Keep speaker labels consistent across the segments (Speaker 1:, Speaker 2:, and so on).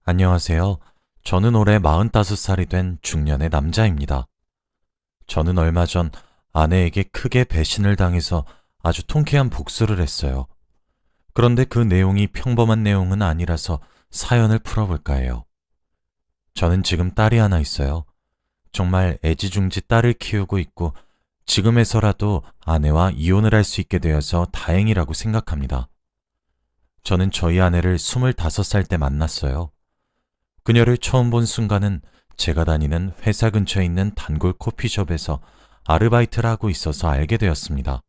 Speaker 1: 안녕하세요. 저는 올해 45살이 된 중년의 남자입니다. 저는 얼마 전 아내에게 크게 배신을 당해서 아주 통쾌한 복수를 했어요. 그런데 그 내용이 평범한 내용은 아니라서 사연을 풀어볼까 해요. 저는 지금 딸이 하나 있어요. 정말 애지중지 딸을 키우고 있고 지금에서라도 아내와 이혼을 할 수 있게 되어서 다행이라고 생각합니다. 저는 저희 아내를 25살 때 만났어요. 그녀를 처음 본 순간은 제가 다니는 회사 근처에 있는 단골 커피숍에서 아르바이트를 하고 있어서 알게 되었습니다.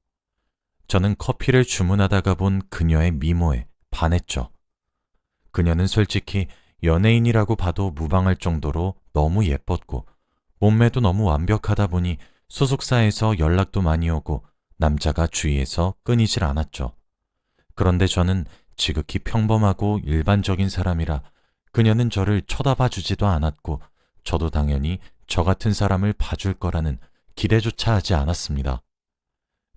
Speaker 1: 저는 커피를 주문하다가 본 그녀의 미모에 반했죠. 그녀는 솔직히 연예인이라고 봐도 무방할 정도로 너무 예뻤고 몸매도 너무 완벽하다 보니 소속사에서 연락도 많이 오고 남자가 주위에서 끊이질 않았죠. 그런데 저는 지극히 평범하고 일반적인 사람이라 그녀는 저를 쳐다봐 주지도 않았고 저도 당연히 저 같은 사람을 봐줄 거라는 기대조차 하지 않았습니다.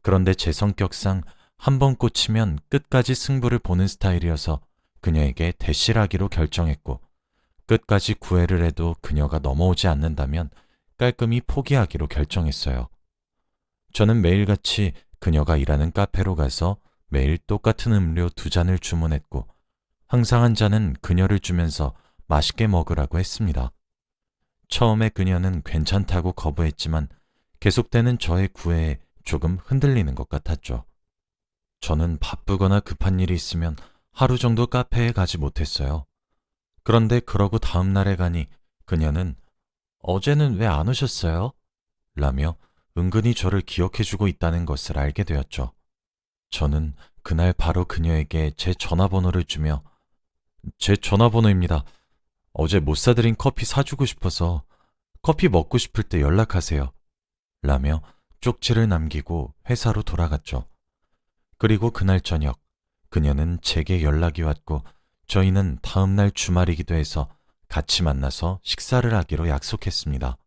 Speaker 1: 그런데 제 성격상 한 번 꽂히면 끝까지 승부를 보는 스타일이어서 그녀에게 대시하기로 결정했고 끝까지 구애를 해도 그녀가 넘어오지 않는다면 깔끔히 포기하기로 결정했어요. 저는 매일같이 그녀가 일하는 카페로 가서 매일 똑같은 음료 2잔을 주문했고 항상 한 잔은 그녀를 주면서 맛있게 먹으라고 했습니다. 처음에 그녀는 괜찮다고 거부했지만 계속되는 저의 구애에 조금 흔들리는 것 같았죠. 저는 바쁘거나 급한 일이 있으면 하루 정도 카페에 가지 못했어요. 그런데 그러고 다음 날에 가니 그녀는 어제는 왜 안 오셨어요? 라며 은근히 저를 기억해주고 있다는 것을 알게 되었죠. 저는 그날 바로 그녀에게 제 전화번호를 주며 제 전화번호입니다. 어제 못 사드린 커피 사주고 싶어서 커피 먹고 싶을 때 연락하세요. 라며 쪽지를 남기고 회사로 돌아갔죠. 그리고 그날 저녁 그녀는 제게 연락이 왔고 저희는 다음날 주말이기도 해서 같이 만나서 식사를 하기로 약속했습니다.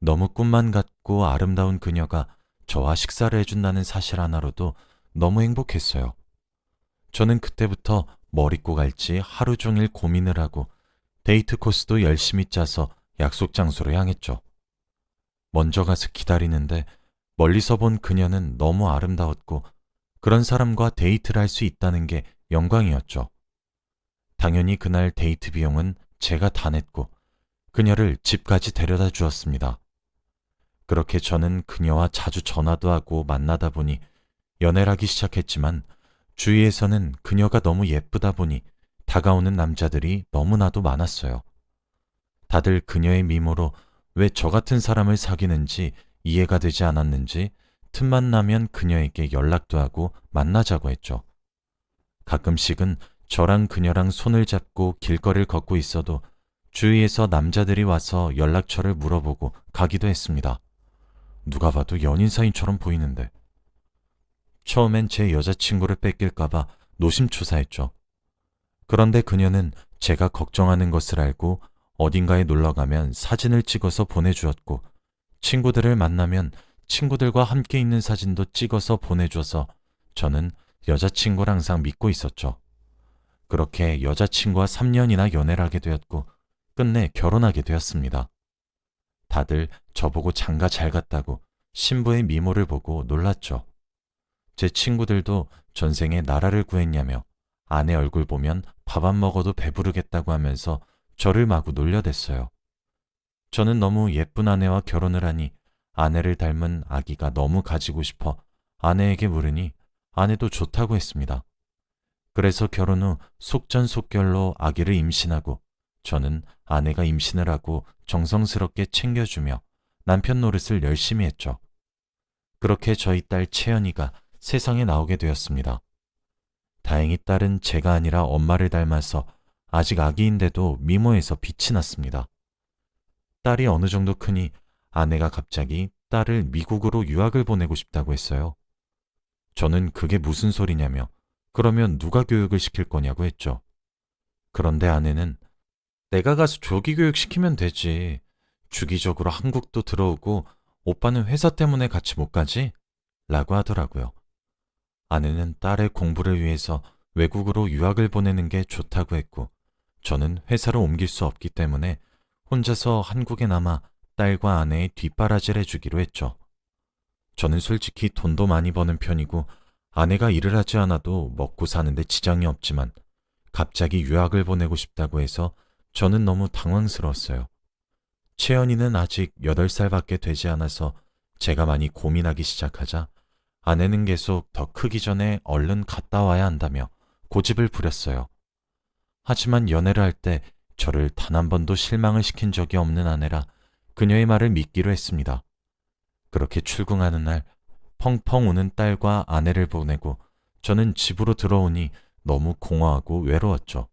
Speaker 1: 너무 꿈만 같고 아름다운 그녀가 저와 식사를 해준다는 사실 하나로도 너무 행복했어요. 저는 그때부터 뭘 입고 갈지 하루 종일 고민을 하고 데이트 코스도 열심히 짜서 약속 장소로 향했죠. 먼저 가서 기다리는데 멀리서 본 그녀는 너무 아름다웠고 그런 사람과 데이트를 할 수 있다는 게 영광이었죠. 당연히 그날 데이트 비용은 제가 다 냈고 그녀를 집까지 데려다 주었습니다. 그렇게 저는 그녀와 자주 전화도 하고 만나다 보니 연애를 하기 시작했지만 주위에서는 그녀가 너무 예쁘다 보니 다가오는 남자들이 너무나도 많았어요. 다들 그녀의 미모로 왜 저 같은 사람을 사귀는지 이해가 되지 않았는지 틈만 나면 그녀에게 연락도 하고 만나자고 했죠. 가끔씩은 저랑 그녀랑 손을 잡고 길거리를 걷고 있어도 주위에서 남자들이 와서 연락처를 물어보고 가기도 했습니다. 누가 봐도 연인 사이처럼 보이는데. 처음엔 제 여자친구를 뺏길까봐 노심초사했죠. 그런데 그녀는 제가 걱정하는 것을 알고 어딘가에 놀러가면 사진을 찍어서 보내주었고 친구들을 만나면 친구들과 함께 있는 사진도 찍어서 보내줘서 저는 여자친구를 항상 믿고 있었죠. 그렇게 여자친구와 3년이나 연애를 하게 되었고 끝내 결혼하게 되었습니다. 다들 저보고 장가 잘 갔다고 신부의 미모를 보고 놀랐죠. 제 친구들도 전생에 나라를 구했냐며 아내 얼굴 보면 밥 안 먹어도 배부르겠다고 하면서 저를 마구 놀려댔어요. 저는 너무 예쁜 아내와 결혼을 하니 아내를 닮은 아기가 너무 가지고 싶어 아내에게 물으니 아내도 좋다고 했습니다. 그래서 결혼 후 속전속결로 아기를 임신하고 저는 아내가 임신을 하고 정성스럽게 챙겨주며 남편 노릇을 열심히 했죠. 그렇게 저희 딸 채연이가 세상에 나오게 되었습니다. 다행히 딸은 제가 아니라 엄마를 닮아서 아직 아기인데도 미모에서 빛이 났습니다. 딸이 어느 정도 크니 아내가 갑자기 딸을 미국으로 유학을 보내고 싶다고 했어요. 저는 그게 무슨 소리냐며 그러면 누가 교육을 시킬 거냐고 했죠. 그런데 아내는 내가 가서 조기 교육 시키면 되지. 주기적으로 한국도 들어오고 오빠는 회사 때문에 같이 못 가지? 라고 하더라고요. 아내는 딸의 공부를 위해서 외국으로 유학을 보내는 게 좋다고 했고 저는 회사를 옮길 수 없기 때문에 혼자서 한국에 남아 딸과 아내의 뒷바라지를 해주기로 했죠. 저는 솔직히 돈도 많이 버는 편이고 아내가 일을 하지 않아도 먹고 사는데 지장이 없지만 갑자기 유학을 보내고 싶다고 해서 저는 너무 당황스러웠어요. 채연이는 아직 8살밖에 되지 않아서 제가 많이 고민하기 시작하자 아내는 계속 더 크기 전에 얼른 갔다 와야 한다며 고집을 부렸어요. 하지만 연애를 할 때 저를 단 한 번도 실망을 시킨 적이 없는 아내라 그녀의 말을 믿기로 했습니다. 그렇게 출궁하는 날 펑펑 우는 딸과 아내를 보내고 저는 집으로 들어오니 너무 공허하고 외로웠죠.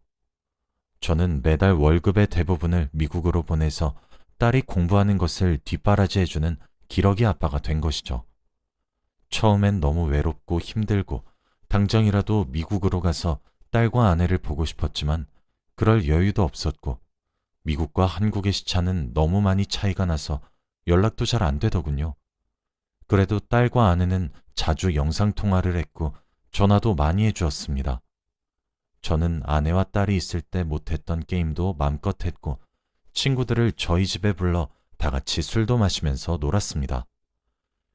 Speaker 1: 저는 매달 월급의 대부분을 미국으로 보내서 딸이 공부하는 것을 뒷바라지해주는 기러기 아빠가 된 것이죠. 처음엔 너무 외롭고 힘들고 당장이라도 미국으로 가서 딸과 아내를 보고 싶었지만 그럴 여유도 없었고 미국과 한국의 시차는 너무 많이 차이가 나서 연락도 잘 안 되더군요. 그래도 딸과 아내는 자주 영상통화를 했고 전화도 많이 해주었습니다. 저는 아내와 딸이 있을 때 못했던 게임도 맘껏 했고 친구들을 저희 집에 불러 다 같이 술도 마시면서 놀았습니다.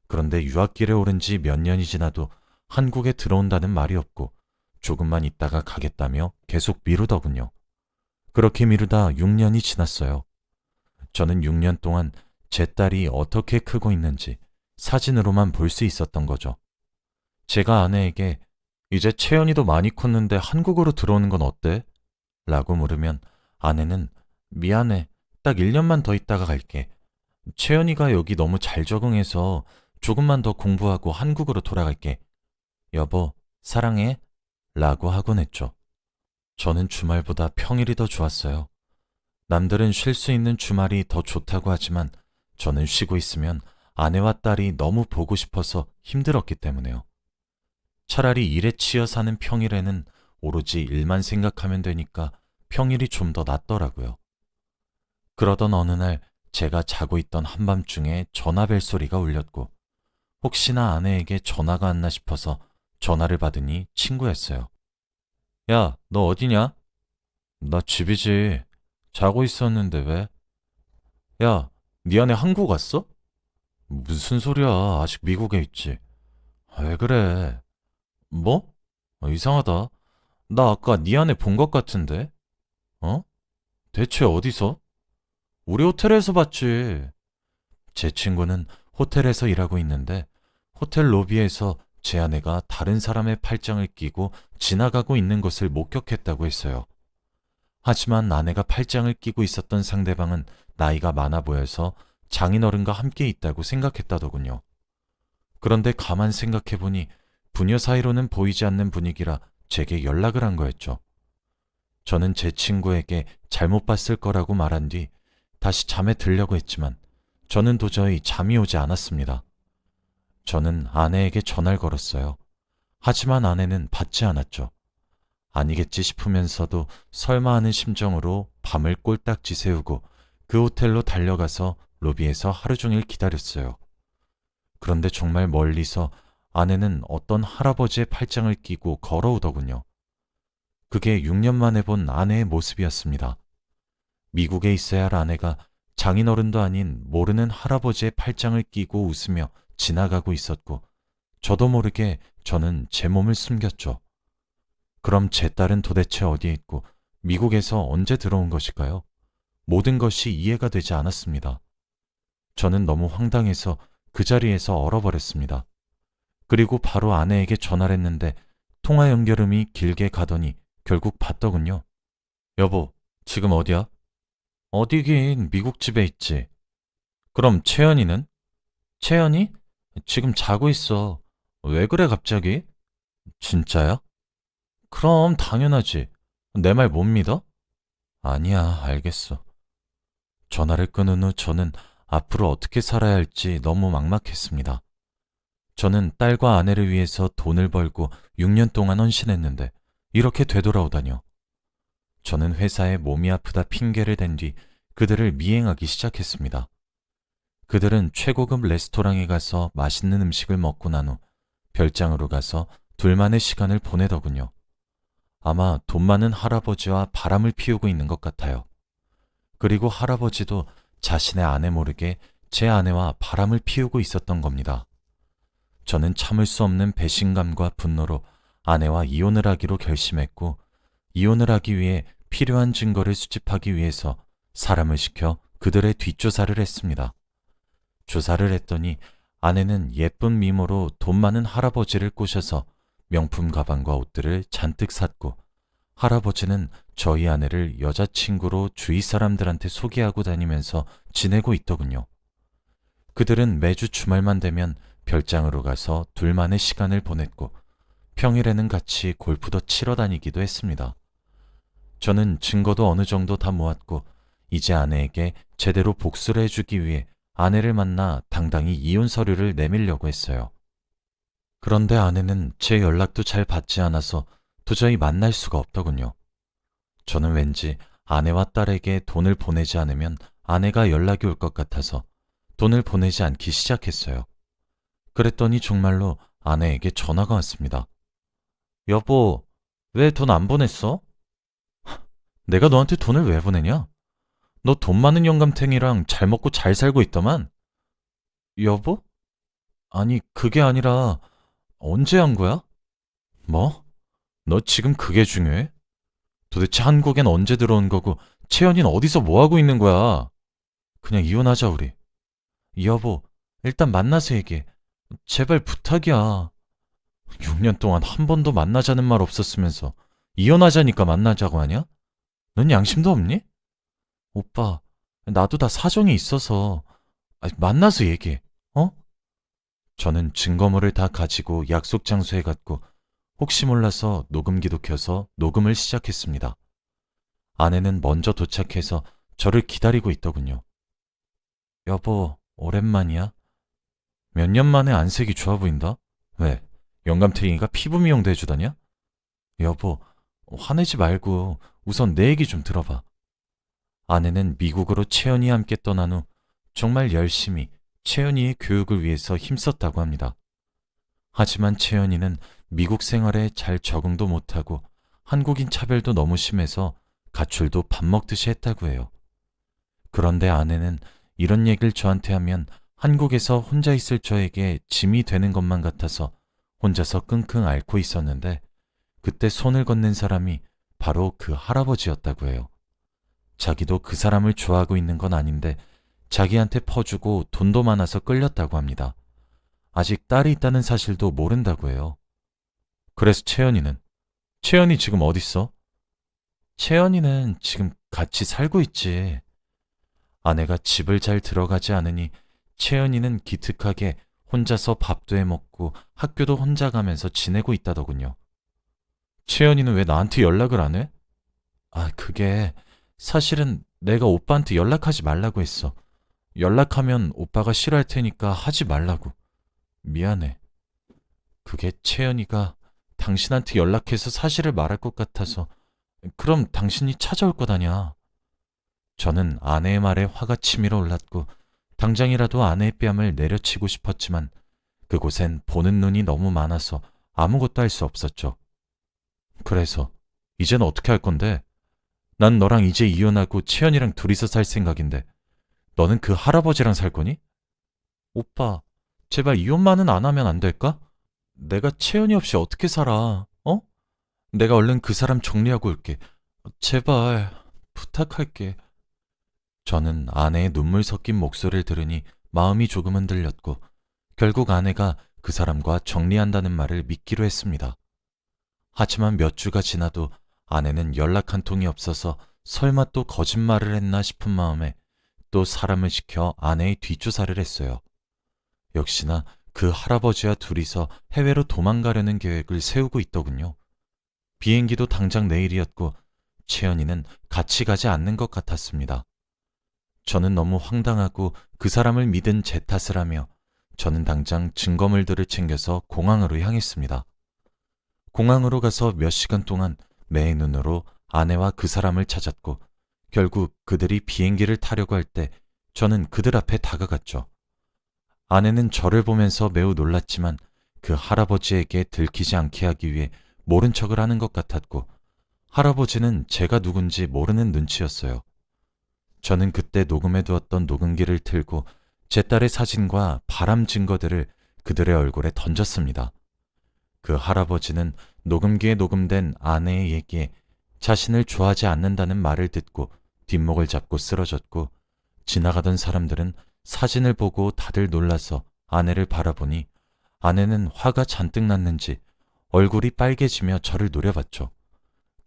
Speaker 1: 그런데 유학길에 오른 지 몇 년이 지나도 한국에 들어온다는 말이 없고 조금만 있다가 가겠다며 계속 미루더군요. 그렇게 미루다 6년이 지났어요. 저는 6년 동안 제 딸이 어떻게 크고 있는지 사진으로만 볼 수 있었던 거죠. 제가 아내에게 이제 채연이도 많이 컸는데 한국으로 들어오는 건 어때? 라고 물으면 아내는 미안해. 딱 1년만 더 있다가 갈게. 채연이가 여기 너무 잘 적응해서 조금만 더 공부하고 한국으로 돌아갈게. 여보, 사랑해. 라고 하곤 했죠. 저는 주말보다 평일이 더 좋았어요. 남들은 쉴 수 있는 주말이 더 좋다고 하지만 저는 쉬고 있으면 아내와 딸이 너무 보고 싶어서 힘들었기 때문에요. 차라리 일에 치여 사는 평일에는 오로지 일만 생각하면 되니까 평일이 좀 더 낫더라고요. 그러던 어느 날 제가 자고 있던 한밤중에 전화 벨소리가 울렸고 혹시나 아내에게 전화가 왔나 싶어서 전화를 받으니 친구였어요. 야, 너 어디냐? 나 집이지. 자고 있었는데 왜? 야, 네 아내 한국 왔어? 무슨 소리야. 아직 미국에 있지. 왜 그래? 뭐? 이상하다. 나 아까 네 아내 본 것 같은데? 어? 대체 어디서? 우리 호텔에서 봤지. 제 친구는 호텔에서 일하고 있는데 호텔 로비에서 제 아내가 다른 사람의 팔짱을 끼고 지나가고 있는 것을 목격했다고 했어요. 하지만 아내가 팔짱을 끼고 있었던 상대방은 나이가 많아 보여서 장인어른과 함께 있다고 생각했다더군요. 그런데 가만 생각해보니 부녀 사이로는 보이지 않는 분위기라 제게 연락을 한 거였죠. 저는 제 친구에게 잘못 봤을 거라고 말한 뒤 다시 잠에 들려고 했지만 저는 도저히 잠이 오지 않았습니다. 저는 아내에게 전화를 걸었어요. 하지만 아내는 받지 않았죠. 아니겠지 싶으면서도 설마 하는 심정으로 밤을 꼴딱 지새우고 그 호텔로 달려가서 로비에서 하루 종일 기다렸어요. 그런데 정말 멀리서 아내는 어떤 할아버지의 팔짱을 끼고 걸어오더군요. 그게 6년 만에 본 아내의 모습이었습니다. 미국에 있어야 할 아내가 장인어른도 아닌 모르는 할아버지의 팔짱을 끼고 웃으며 지나가고 있었고 저도 모르게 저는 제 몸을 숨겼죠. 그럼 제 딸은 도대체 어디에 있고 미국에서 언제 들어온 것일까요? 모든 것이 이해가 되지 않았습니다. 저는 너무 황당해서 그 자리에서 얼어버렸습니다. 그리고 바로 아내에게 전화를 했는데 통화 연결음이 길게 가더니 결국 받더군요. 여보, 지금 어디야? 어디긴 미국 집에 있지. 그럼 채연이는? 채연이? 지금 자고 있어. 왜 그래 갑자기? 진짜야? 그럼 당연하지. 내 말 못 믿어? 아니야, 알겠어. 전화를 끊은 후 저는 앞으로 어떻게 살아야 할지 너무 막막했습니다. 저는 딸과 아내를 위해서 돈을 벌고 6년 동안 헌신했는데 이렇게 되돌아오다뇨. 저는 회사에 몸이 아프다 핑계를 댄 뒤 그들을 미행하기 시작했습니다. 그들은 최고급 레스토랑에 가서 맛있는 음식을 먹고 난 후 별장으로 가서 둘만의 시간을 보내더군요. 아마 돈 많은 할아버지와 바람을 피우고 있는 것 같아요. 그리고 할아버지도 자신의 아내 모르게 제 아내와 바람을 피우고 있었던 겁니다. 저는 참을 수 없는 배신감과 분노로 아내와 이혼을 하기로 결심했고, 이혼을 하기 위해 필요한 증거를 수집하기 위해서 사람을 시켜 그들의 뒷조사를 했습니다. 조사를 했더니 아내는 예쁜 미모로 돈 많은 할아버지를 꼬셔서 명품 가방과 옷들을 잔뜩 샀고, 할아버지는 저희 아내를 여자친구로 주위 사람들한테 소개하고 다니면서 지내고 있더군요. 그들은 매주 주말만 되면 별장으로 가서 둘만의 시간을 보냈고, 평일에는 같이 골프도 치러 다니기도 했습니다. 저는 증거도 어느 정도 다 모았고, 이제 아내에게 제대로 복수를 해주기 위해 아내를 만나 당당히 이혼 서류를 내밀려고 했어요. 그런데 아내는 제 연락도 잘 받지 않아서 도저히 만날 수가 없더군요. 저는 왠지 아내와 딸에게 돈을 보내지 않으면 아내가 연락이 올 것 같아서 돈을 보내지 않기 시작했어요. 그랬더니 정말로 아내에게 전화가 왔습니다. 여보, 왜 돈 안 보냈어? 내가 너한테 돈을 왜 보내냐? 너 돈 많은 영감탱이랑 잘 먹고 잘 살고 있더만? 여보? 아니, 그게 아니라 언제 한 거야? 뭐? 너 지금 그게 중요해? 도대체 한국엔 언제 들어온 거고 채연이는 어디서 뭐 하고 있는 거야? 그냥 이혼하자 우리. 여보, 일단 만나서 얘기해. 제발 부탁이야. 6년 동안 한 번도 만나자는 말 없었으면서 이혼하자니까 만나자고 하냐? 넌 양심도 없니? 오빠, 나도 다 사정이 있어서 만나서 얘기해. 어? 저는 증거물을 다 가지고 약속 장소에 갔고 혹시 몰라서 녹음기도 켜서 녹음을 시작했습니다. 아내는 먼저 도착해서 저를 기다리고 있더군요. 여보, 오랜만이야? 몇 년 만에 안색이 좋아 보인다? 왜? 영감탱이가 피부 미용도 해주다냐? 여보, 화내지 말고 우선 내 얘기 좀 들어봐. 아내는 미국으로 채연이와 함께 떠난 후 정말 열심히 채연이의 교육을 위해서 힘썼다고 합니다. 하지만 채연이는 미국 생활에 잘 적응도 못하고 한국인 차별도 너무 심해서 가출도 밥 먹듯이 했다고 해요. 그런데 아내는 이런 얘기를 저한테 하면 한국에서 혼자 있을 저에게 짐이 되는 것만 같아서 혼자서 끙끙 앓고 있었는데, 그때 손을 건넨 사람이 바로 그 할아버지였다고 해요. 자기도 그 사람을 좋아하고 있는 건 아닌데 자기한테 퍼주고 돈도 많아서 끌렸다고 합니다. 아직 딸이 있다는 사실도 모른다고 해요. 그래서 채연이 지금 어딨어? 채연이는 지금 같이 살고 있지. 아내가 집을 잘 들어가지 않으니 채연이는 기특하게 혼자서 밥도 해 먹고 학교도 혼자 가면서 지내고 있다더군요. 채연이는 왜 나한테 연락을 안 해? 그게 사실은 내가 오빠한테 연락하지 말라고 했어. 연락하면 오빠가 싫어할 테니까 하지 말라고. 미안해. 그게 채연이가 당신한테 연락해서 사실을 말할 것 같아서. 그럼 당신이 찾아올 거다냐. 저는 아내의 말에 화가 치밀어 올랐고 당장이라도 아내의 뺨을 내려치고 싶었지만 그곳엔 보는 눈이 너무 많아서 아무것도 할 수 없었죠. 그래서 이젠 어떻게 할 건데? 난 너랑 이제 이혼하고 채연이랑 둘이서 살 생각인데 너는 그 할아버지랑 살 거니? 오빠, 제발 이혼만은 안 하면 안 될까? 내가 채연이 없이 어떻게 살아, 어? 내가 얼른 그 사람 정리하고 올게. 제발, 부탁할게. 저는 아내의 눈물 섞인 목소리를 들으니 마음이 조금 흔들렸고 결국 아내가 그 사람과 정리한다는 말을 믿기로 했습니다. 하지만 몇 주가 지나도 아내는 연락 한 통이 없어서 설마 또 거짓말을 했나 싶은 마음에 또 사람을 시켜 아내의 뒷조사를 했어요. 역시나 그 할아버지와 둘이서 해외로 도망가려는 계획을 세우고 있더군요. 비행기도 당장 내일이었고 채연이는 같이 가지 않는 것 같았습니다. 저는 너무 황당하고 그 사람을 믿은 제 탓을 하며 저는 당장 증거물들을 챙겨서 공항으로 향했습니다. 공항으로 가서 몇 시간 동안 매의 눈으로 아내와 그 사람을 찾았고 결국 그들이 비행기를 타려고 할 때 저는 그들 앞에 다가갔죠. 아내는 저를 보면서 매우 놀랐지만 그 할아버지에게 들키지 않게 하기 위해 모른 척을 하는 것 같았고 할아버지는 제가 누군지 모르는 눈치였어요. 저는 그때 녹음해두었던 녹음기를 틀고 제 딸의 사진과 바람 증거들을 그들의 얼굴에 던졌습니다. 그 할아버지는 녹음기에 녹음된 아내의 얘기에 자신을 좋아하지 않는다는 말을 듣고 뒷목을 잡고 쓰러졌고, 지나가던 사람들은 사진을 보고 다들 놀라서 아내를 바라보니 아내는 화가 잔뜩 났는지 얼굴이 빨개지며 저를 노려봤죠.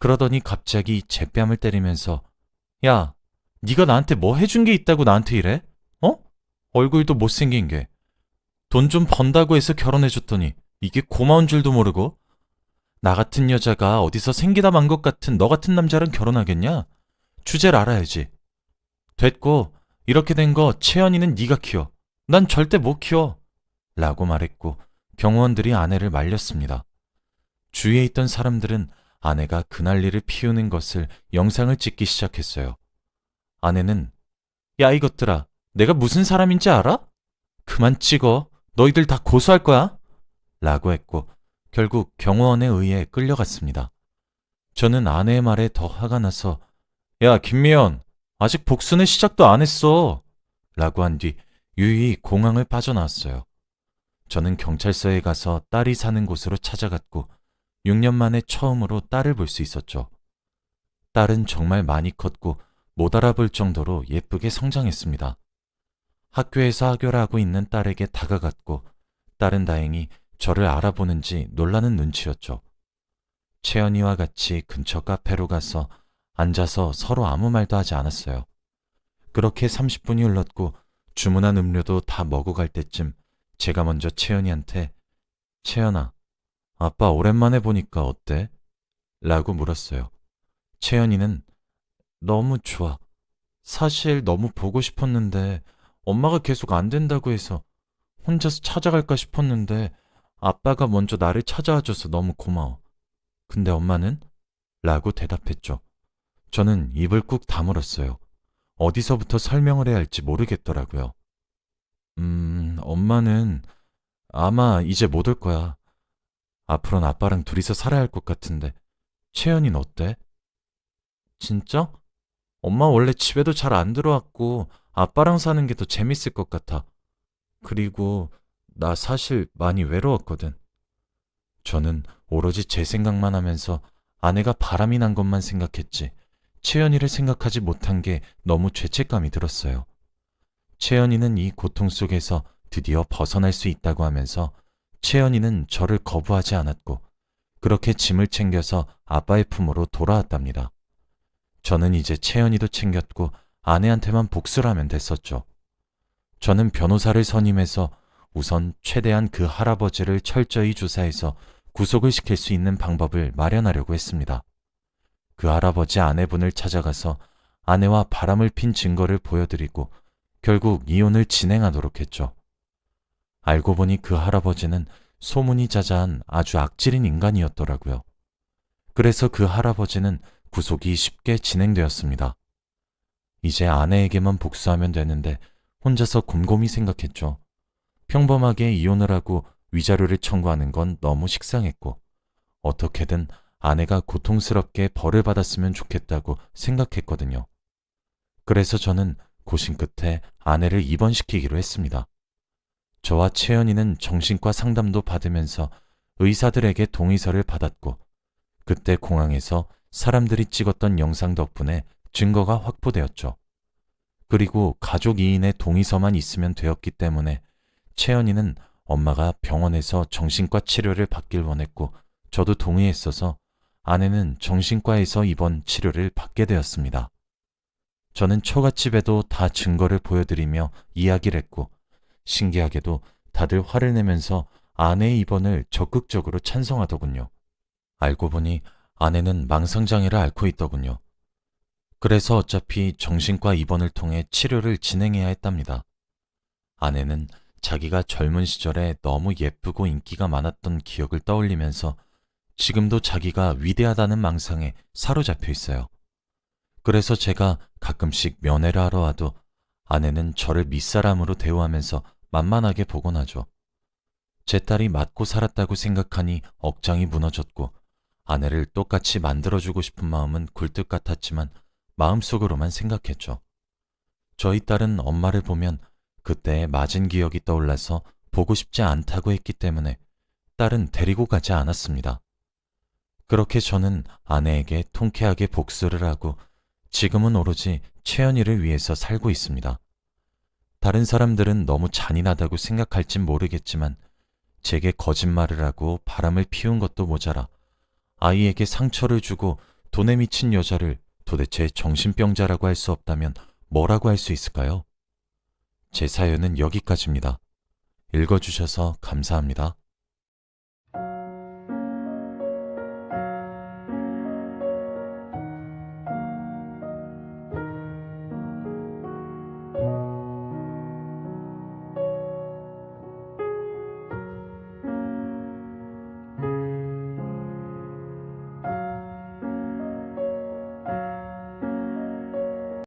Speaker 1: 그러더니 갑자기 제 뺨을 때리면서 야, 네가 나한테 뭐 해준 게 있다고 나한테 이래? 어? 얼굴도 못생긴 게. 돈 좀 번다고 해서 결혼해줬더니 이게 고마운 줄도 모르고. 나 같은 여자가 어디서 생기다 만 것 같은 너 같은 남자랑 결혼하겠냐? 주제를 알아야지. 됐고, 이렇게 된 거 채연이는 네가 키워. 난 절대 못 키워. 라고 말했고 경호원들이 아내를 말렸습니다. 주위에 있던 사람들은 아내가 그 난리를 피우는 것을 영상을 찍기 시작했어요. 아내는 야 이것들아, 내가 무슨 사람인지 알아? 그만 찍어. 너희들 다 고소할 거야. 라고 했고 결국 경호원에 의해 끌려갔습니다. 저는 아내의 말에 더 화가 나서 야 김미연, 아직 복수는 시작도 안 했어. 라고 한 뒤 유유히 공항을 빠져나왔어요. 저는 경찰서에 가서 딸이 사는 곳으로 찾아갔고 6년 만에 처음으로 딸을 볼 수 있었죠. 딸은 정말 많이 컸고 못 알아볼 정도로 예쁘게 성장했습니다. 학교에서 학교를 하고 있는 딸에게 다가갔고 딸은 다행히 저를 알아보는지 놀라는 눈치였죠. 채연이와 같이 근처 카페로 가서 앉아서 서로 아무 말도 하지 않았어요. 그렇게 30분이 흘렀고 주문한 음료도 다 먹어 갈 때쯤 제가 먼저 채연이한테 채연아, 아빠 오랜만에 보니까 어때? 라고 물었어요. 채연이는 너무 좋아. 사실 너무 보고 싶었는데 엄마가 계속 안 된다고 해서 혼자서 찾아갈까 싶었는데 아빠가 먼저 나를 찾아와줘서 너무 고마워. 근데 엄마는? 라고 대답했죠. 저는 입을 꾹 다물었어요. 어디서부터 설명을 해야 할지 모르겠더라고요. 엄마는 아마 이제 못 올 거야. 앞으로는 아빠랑 둘이서 살아야 할 것 같은데. 채연이는 어때? 진짜? 엄마 원래 집에도 잘 안 들어왔고 아빠랑 사는 게 더 재밌을 것 같아. 그리고 나 사실 많이 외로웠거든. 저는 오로지 제 생각만 하면서 아내가 바람이 난 것만 생각했지 채연이를 생각하지 못한 게 너무 죄책감이 들었어요. 채연이는 이 고통 속에서 드디어 벗어날 수 있다고 하면서 채연이는 저를 거부하지 않았고 그렇게 짐을 챙겨서 아빠의 품으로 돌아왔답니다. 저는 이제 채연이도 챙겼고 아내한테만 복수를 하면 됐었죠. 저는 변호사를 선임해서 우선 최대한 그 할아버지를 철저히 조사해서 구속을 시킬 수 있는 방법을 마련하려고 했습니다. 그 할아버지 아내분을 찾아가서 아내와 바람을 핀 증거를 보여드리고 결국 이혼을 진행하도록 했죠. 알고 보니 그 할아버지는 소문이 자자한 아주 악질인 인간이었더라고요. 그래서 그 할아버지는 구속이 쉽게 진행되었습니다. 이제 아내에게만 복수하면 되는데 혼자서 곰곰이 생각했죠. 평범하게 이혼을 하고 위자료를 청구하는 건 너무 식상했고 어떻게든 아내가 고통스럽게 벌을 받았으면 좋겠다고 생각했거든요. 그래서 저는 고심 끝에 아내를 입원시키기로 했습니다. 저와 채연이는 정신과 상담도 받으면서 의사들에게 동의서를 받았고 그때 공항에서 사람들이 찍었던 영상 덕분에 증거가 확보되었죠. 그리고 가족 2인의 동의서만 있으면 되었기 때문에 채연이는 엄마가 병원에서 정신과 치료를 받길 원했고 저도 동의했어서 아내는 정신과에서 입원 치료를 받게 되었습니다. 저는 처갓집에도 다 증거를 보여드리며 이야기를 했고 신기하게도 다들 화를 내면서 아내의 입원을 적극적으로 찬성하더군요. 알고 보니 아내는 망상장애를 앓고 있더군요. 그래서 어차피 정신과 입원을 통해 치료를 진행해야 했답니다. 아내는 자기가 젊은 시절에 너무 예쁘고 인기가 많았던 기억을 떠올리면서 지금도 자기가 위대하다는 망상에 사로잡혀 있어요. 그래서 제가 가끔씩 면회를 하러 와도 아내는 저를 밑사람으로 대우하면서 만만하게 보곤 하죠. 제 딸이 맞고 살았다고 생각하니 억장이 무너졌고 아내를 똑같이 만들어주고 싶은 마음은 굴뚝 같았지만 마음속으로만 생각했죠. 저희 딸은 엄마를 보면 그때의 맞은 기억이 떠올라서 보고 싶지 않다고 했기 때문에 딸은 데리고 가지 않았습니다. 그렇게 저는 아내에게 통쾌하게 복수를 하고 지금은 오로지 채연이를 위해서 살고 있습니다. 다른 사람들은 너무 잔인하다고 생각할진 모르겠지만 제게 거짓말을 하고 바람을 피운 것도 모자라 아이에게 상처를 주고 돈에 미친 여자를 도대체 정신병자라고 할 수 없다면 뭐라고 할 수 있을까요? 제 사연은 여기까지입니다. 읽어주셔서 감사합니다.